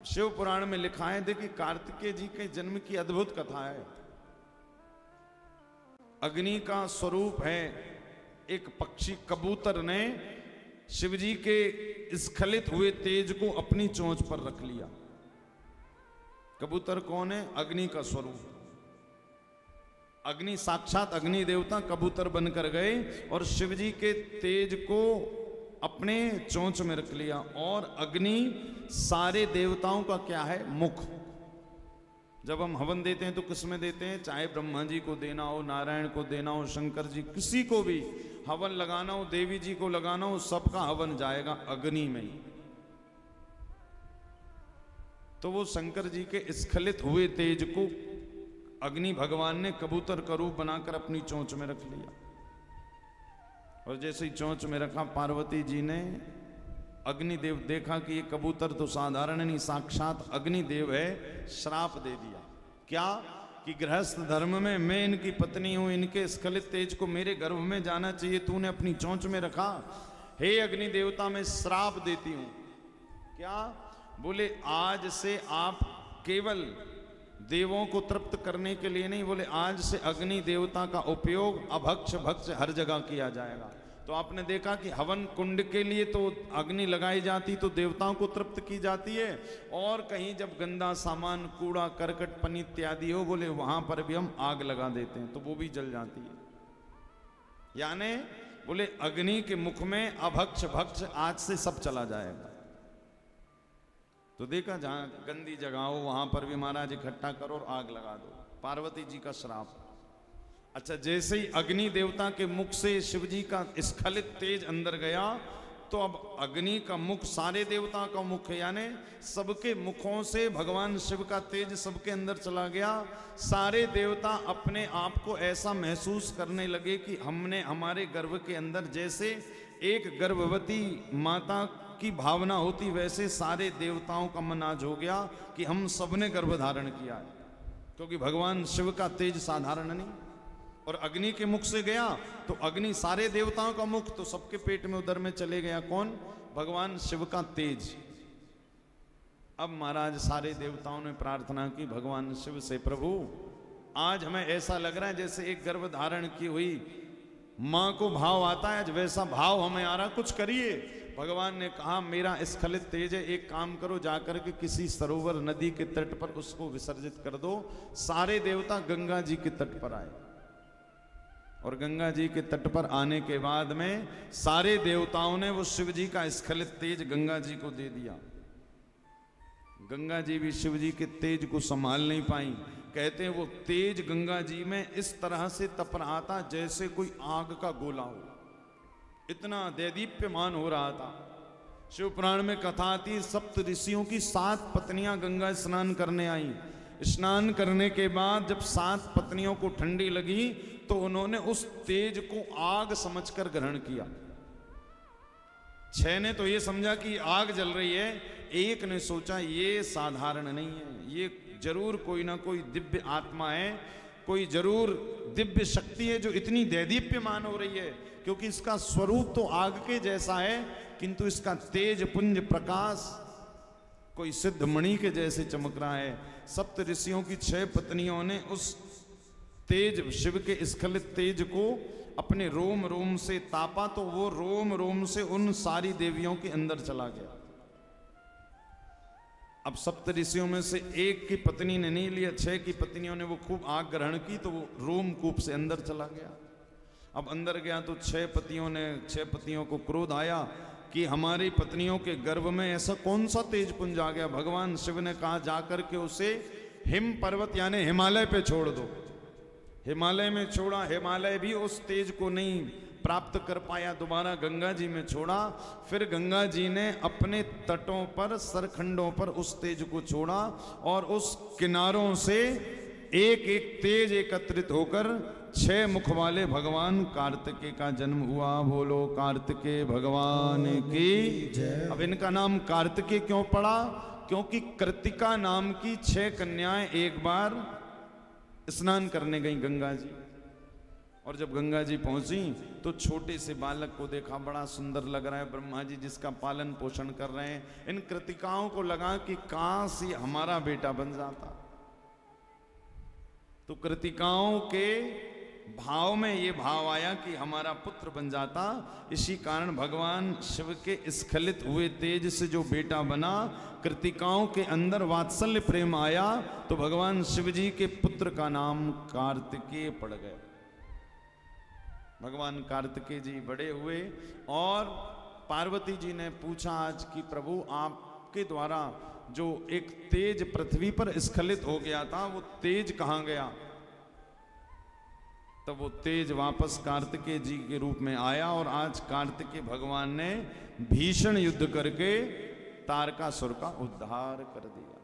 शिव पुराण में लिखा है, देखिए कार्तिकेय जी के जन्म की अद्भुत कथा है। अग्नि का स्वरूप है एक पक्षी कबूतर ने शिवजी के स्खलित हुए तेज को अपनी चोंच पर रख लिया। कबूतर कौन है? अग्नि का स्वरूप। अग्नि साक्षात अग्नि देवता कबूतर बनकर गए और शिवजी के तेज को अपने चोंच में रख लिया। और अग्नि सारे देवताओं का क्या है? मुख। जब हम हवन देते हैं तो किस में देते हैं? चाहे ब्रह्मा जी को देना हो, नारायण को देना हो, शंकर जी, किसी को भी हवन लगाना हो, देवी जी को लगाना हो, सबका हवन जाएगा अग्नि में ही। तो वो शंकर जी के स्खलित हुए तेज को अग्नि भगवान ने कबूतर का रूप बनाकर अपनी चोंच में रख लिया। और जैसे ही चोंच में रखा, पार्वती जी ने अग्निदेव देखा कि ये कबूतर तो साधारण नहीं, साक्षात अग्निदेव है, श्राप दे दिया। क्या? कि गृहस्थ धर्म में मैं इनकी पत्नी हूं, इनके स्खलित तेज को मेरे गर्भ में जाना चाहिए, तूने अपनी चोंच में रखा। हे अग्नि देवता, मैं श्राप देती हूं। क्या? बोले आज से आप केवल देवों को तृप्त करने के लिए नहीं, बोले आज से अग्नि देवता का उपयोग अभक्ष भक्ष हर जगह किया जाएगा। तो आपने देखा कि हवन कुंड के लिए तो अग्नि लगाई जाती तो देवताओं को तृप्त की जाती है, और कहीं जब गंदा सामान, कूड़ा करकट पनी इत्यादि हो, बोले वहां पर भी हम आग लगा देते हैं तो वो भी जल जाती है। यानी बोले अग्नि के मुख में अभक्ष भक्ष आज से सब चला जाएगा। तो देखा जहां गंदी जगह हो वहां पर भी महाराज इकट्ठा करो और आग लगा दो। पार्वती जी का श्राप। अच्छा, जैसे ही अग्नि देवता के मुख से शिवजी का स्खलित तेज अंदर गया तो अब अग्नि का मुख सारे देवता का मुख है, यानी सबके मुखों से भगवान शिव का तेज सबके अंदर चला गया। सारे देवता अपने आप को ऐसा महसूस करने लगे कि हमने हमारे गर्भ के अंदर जैसे एक गर्भवती माता की भावना होती, वैसे सारे देवताओं का मन आज हो गया कि हम सबने गर्भ धारण किया है, क्योंकि भगवान शिव का तेज साधारण नहीं। और अग्नि के मुख से गया तो अग्नि सारे देवताओं का मुख, तो सबके पेट में उदर में चले गया कौन? भगवान शिव का तेज। अब महाराज सारे देवताओं ने प्रार्थना की भगवान शिव से, प्रभु आज हमें ऐसा लग रहा है जैसे एक गर्भ धारण की हुई मां को भाव आता है, वैसा भाव हमें आ रहा, कुछ करिए। भगवान ने कहा मेरा स्खलित तेज है, एक काम करो, जाकर के किसी सरोवर नदी के तट पर उसको विसर्जित कर दो। सारे देवता गंगा जी के तट पर आए और गंगा जी के तट पर आने के बाद में सारे देवताओं ने वो शिव जी का स्खलित तेज गंगा जी को दे दिया। गंगा जी भी शिव जी के तेज को संभाल नहीं पाई। कहते हैं वो तेज गंगा जी में इस तरह से तप रहा था जैसे कोई आग का गोला हो, इतना दैदीप्यमान हो रहा था। शिव पुराण में कथा आती, सप्त ऋषियों की 7 पत्नियां गंगा स्नान करने आई। स्नान करने के बाद जब 7 पत्नियों को ठंडी लगी तो उन्होंने उस तेज को आग समझकर ग्रहण किया। 6 ने तो ये समझा कि आग जल रही है, एक ने सोचा ये साधारण नहीं है, ये जरूर कोई ना कोई दिव्य आत्मा है, कोई जरूर दिव्य शक्ति है जो इतनी दैदीप्यमान हो रही है, क्योंकि इसका स्वरूप तो आग के जैसा है किंतु इसका तेज पुंज प्रकाश कोई सिद्ध मणि के जैसे चमक रहा है। सप्त ऋषियों की 6 पत्नियों ने उस तेज, शिव के स्खलित तेज को अपने रोम रोम से तापा तो वो रोम रोम से उन सारी देवियों के अंदर चला गया। अब सप्त ऋषियों में से एक की पत्नी ने नहीं लिया, 6 की पत्नियों ने वो खूब आग ग्रहण की तो वो रोम कूप से अंदर चला गया। अब अंदर गया तो 6 पतियों को क्रोध आया कि हमारी पत्नियों के गर्भ में ऐसा कौन सा तेज पुंज आ गया। भगवान शिव ने कहा जाकर के उसे हिम पर्वत यानी हिमालय पे छोड़ दो। हिमालय में छोड़ा, हिमालय भी उस तेज को नहीं प्राप्त कर पाया, दोबारा गंगा जी में छोड़ा। फिर गंगा जी ने अपने तटों पर, सरखंडों पर उस तेज को छोड़ा और उस किनारों से एक एक तेज एकत्रित होकर 6 मुख वाले भगवान कार्तिकेय का जन्म हुआ। बोलो कार्तिकेय भगवान की जय। अब इनका नाम कार्तिकेय क्यों पड़ा? क्योंकि कृतिका नाम की 6 कन्याएं एक बार स्नान करने गई गंगा जी, और जब गंगा जी पहुंची तो छोटे से बालक को देखा, बड़ा सुंदर लग रहा है। ब्रह्मा जी जिसका पालन पोषण कर रहे हैं। इन कृतिकाओं को लगा कि काश ये हमारा बेटा बन जाता। तो कृतिकाओं के भाव में ये भाव आया कि हमारा पुत्र बन जाता। इसी कारण भगवान शिव के स्खलित हुए तेज से जो बेटा बना, कृतिकाओं के अंदर वात्सल्य प्रेम आया, तो भगवान शिव जी के पुत्र का नाम कार्तिकेय पड़ गया। भगवान कार्तिकेय जी बड़े हुए और पार्वती जी ने पूछा आज कि प्रभु आपके द्वारा जो एक तेज पृथ्वी पर स्खलित हो गया था, वो तेज कहां गया? तब वो तेज वापस कार्तिकेय जी के रूप में आया और आज कार्तिकेय भगवान ने भीषण युद्ध करके तारकासुर का उद्धार कर दिया।